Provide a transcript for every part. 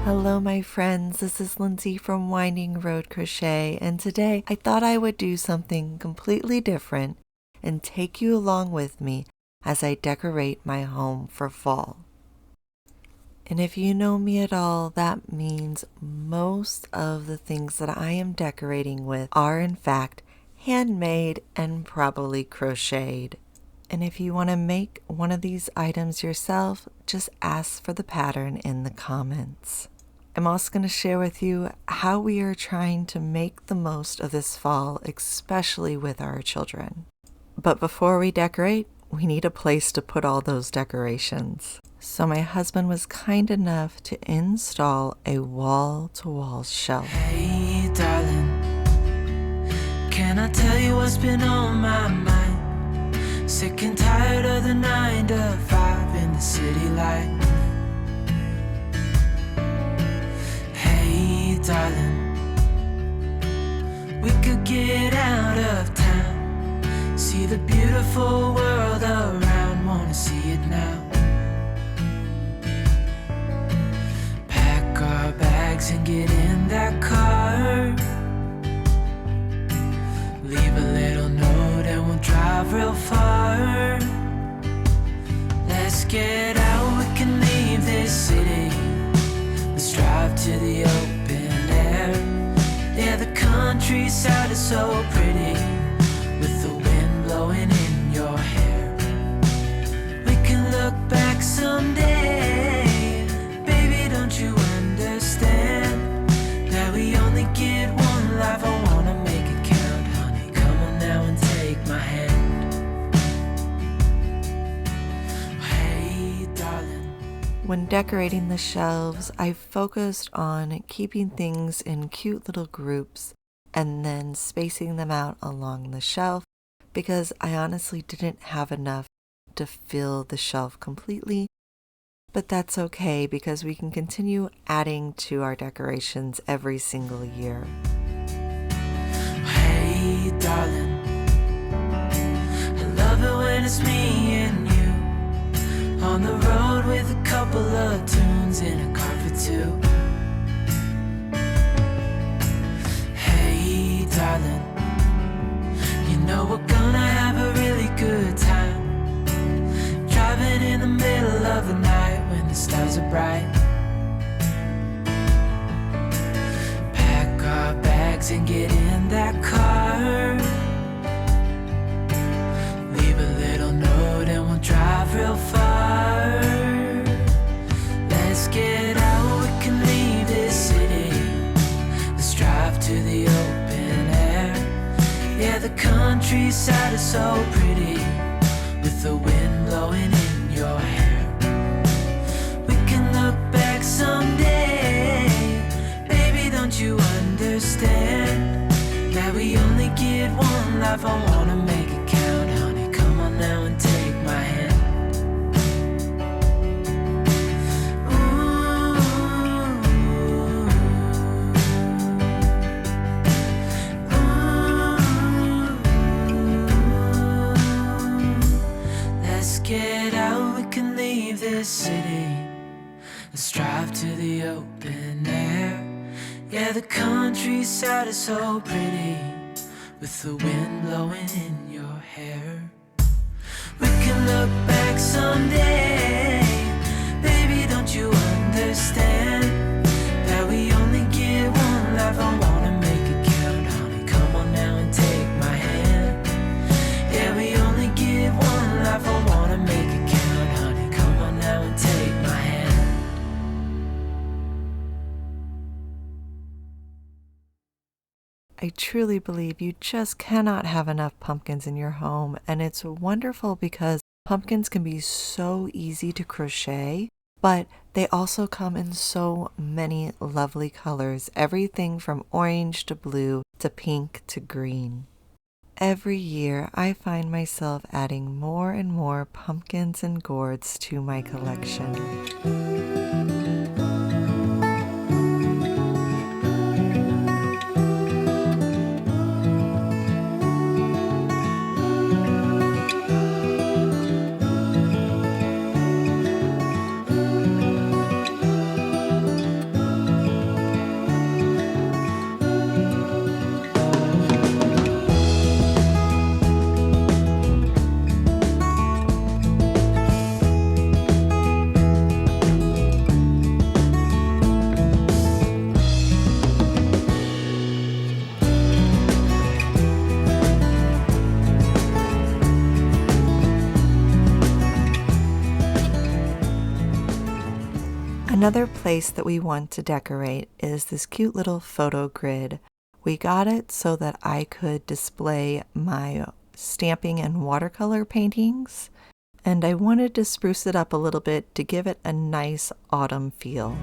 Hello my friends, this is Lindsay from Winding Road Crochet, and today I thought I would do something completely different and take you along with me as I decorate my home for fall. And if you know me at all, that means most of the things that I am decorating with are in fact handmade and probably crocheted. And if you want to make one of these items yourself, just ask for the pattern in the comments. I'm also going to share with you how we are trying to make the most of this fall, especially with our children. But before we decorate, we need a place to put all those decorations. So my husband was kind enough to install a wall-to-wall shelf. Hey darling, can I tell you what's been on my mind? Sick and tired of the 9 to 5 in the city life. Hey darling, we could get out of town, see the beautiful world around, wanna see it now. Pack our bags and get in that car, leave a little note and we'll drive real far. Let's get out, we can leave this city. Let's drive to the open air. Yeah, the countryside is so pretty, with the wind blowing in your hair. We can look back someday, baby, don't you understand that we only get one life? I wanna make it count, honey, come on now and take my hand. Hey darling. When decorating the shelves, I focused on keeping things in cute little groups and then spacing them out along the shelf because I honestly didn't have enough to fill the shelf completely. But that's okay because we can continue adding to our decorations every single year. Hey darling, I love it when it's me and you on the road with a couple of tunes in a car for two. Hey darling, you know we're gonna have a really good time, driving in the middle of the night when the stars are bright. Pack our bags and get in that car, leave a little note and we'll drive real far. Let's get out, we can leave this city. Let's drive to the open air. Yeah, the countryside is so pretty, with the wind blowing in your hair. We can look back someday, baby, don't you understand that we only get one life? I wanna make it count, honey, come on now and take my hand. Let's get out, we can leave this city. Let's drive to the open air. Yeah, the countryside is so pretty, with the wind blowing in your hair. We can look back someday, baby, don't you understand that we only get one life? I wanna make it count, honey, come on now and take my hand. Yeah, we only get one life. I wanna make it count, honey, come on now and take my hand. I truly believe you just cannot have enough pumpkins in your home, and it's wonderful because pumpkins can be so easy to crochet, but they also come in so many lovely colors, everything from orange to blue to pink to green. Every year, I find myself adding more and more pumpkins and gourds to my collection. Another place that we want to decorate is this cute little photo grid. We got it so that I could display my stamping and watercolor paintings, and I wanted to spruce it up a little bit to give it a nice autumn feel.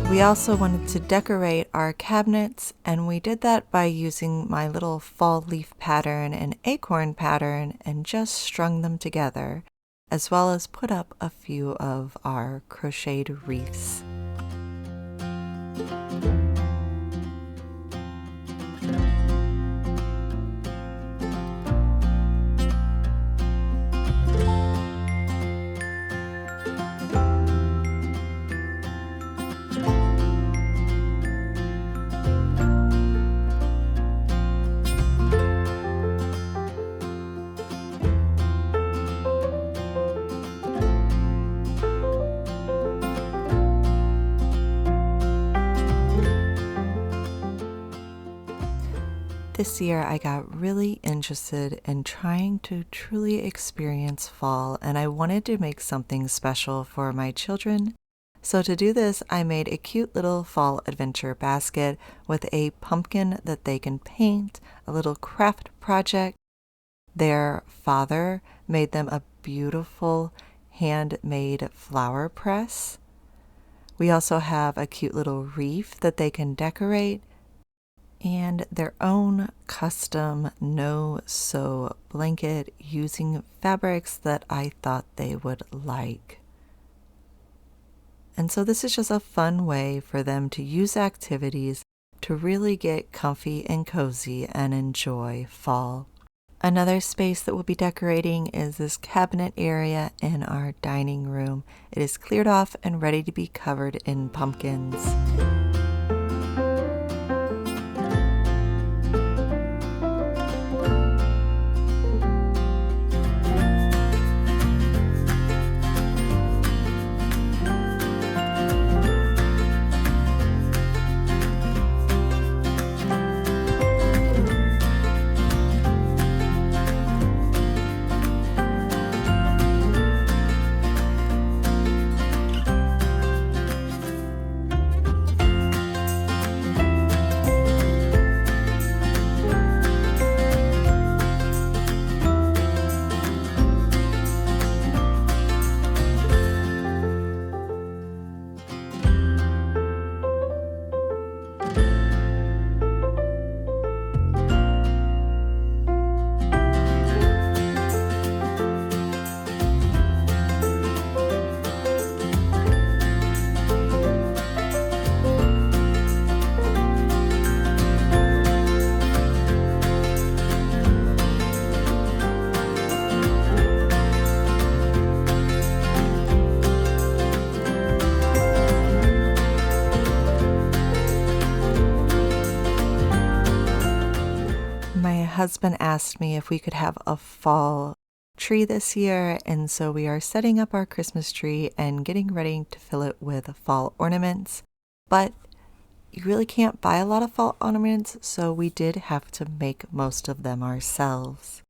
We also wanted to decorate our cabinets, and we did that by using my little fall leaf pattern and acorn pattern and just strung them together, as well as put up a few of our crocheted wreaths. This year I got really interested in trying to truly experience fall, and I wanted to make something special for my children. So to do this, I made a cute little fall adventure basket with a pumpkin that they can paint, a little craft project. Their father made them a beautiful handmade flower press. We also have a cute little wreath that they can decorate, and their own custom no-sew blanket using fabrics that I thought they would like. And so this is just a fun way for them to use activities to really get comfy and cozy and enjoy fall. Another space that we'll be decorating is this cabinet area in our dining room. It is cleared off and ready to be covered in pumpkins. Husband asked me if we could have a fall tree this year, and so we are setting up our Christmas tree and getting ready to fill it with fall ornaments. But you really can't buy a lot of fall ornaments, so we did have to make most of them ourselves.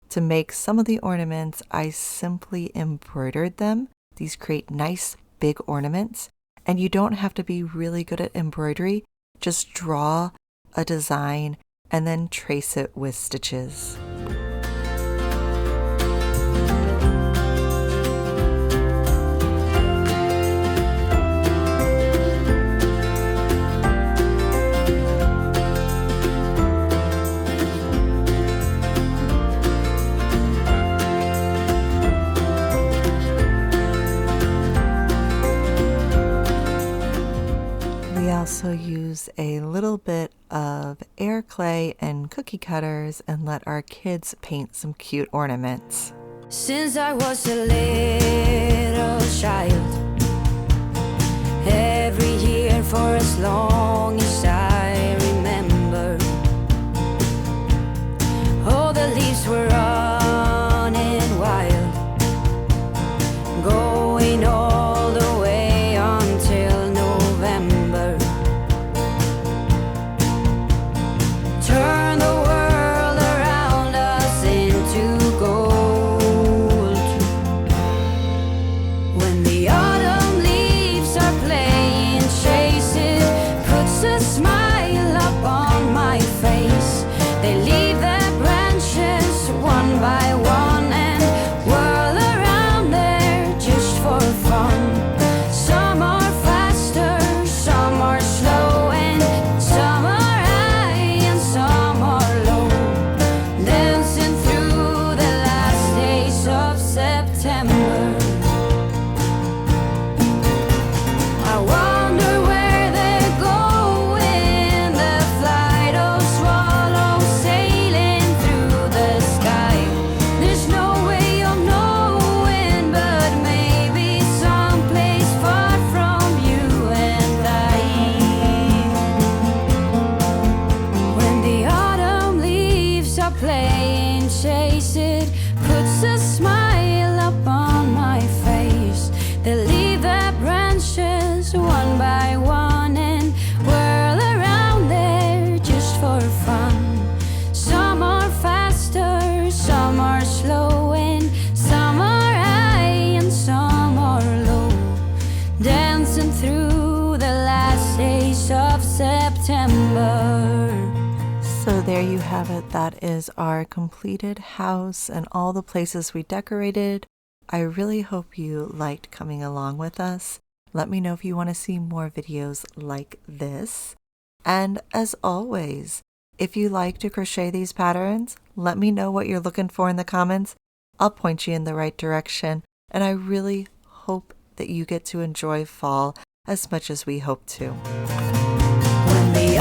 To make some of the ornaments, I simply embroidered them. These create nice big ornaments, and you don't have to be really good at embroidery. Just draw a design and then trace it with stitches. also use a little bit of air clay and cookie cutters and let our kids paint some cute ornaments. Since I was a little child, every year for as long as I remember, all the leaves were running wild, going all the way until November. Turn the world around us into gold. When the autumn leaves are playing chase it, puts a smile up on my face. They leave their branches one by one and whirl around there just for fun. Some are faster, some are slow, and some are high and some are low, dancing through the last days of September. I wonder where they're going, the flight of swallows sailing through the sky. There's no way of knowing, but maybe someplace far from you and I. When the autumn leaves are playing chase it, puts a smile up on my face. They leave their branches one by one and whirl around there just for fun. Some are faster, some are slow, and some are high and some are low, dancing through the last days of September. So there you have it. That is our completed house and all the places we decorated. I really hope you liked coming along with us. Let me know if you want to see more videos like this. And as always, if you like to crochet these patterns, let me know what you're looking for in the comments. I'll point you in the right direction. And I really hope that you get to enjoy fall as much as we hope to. When the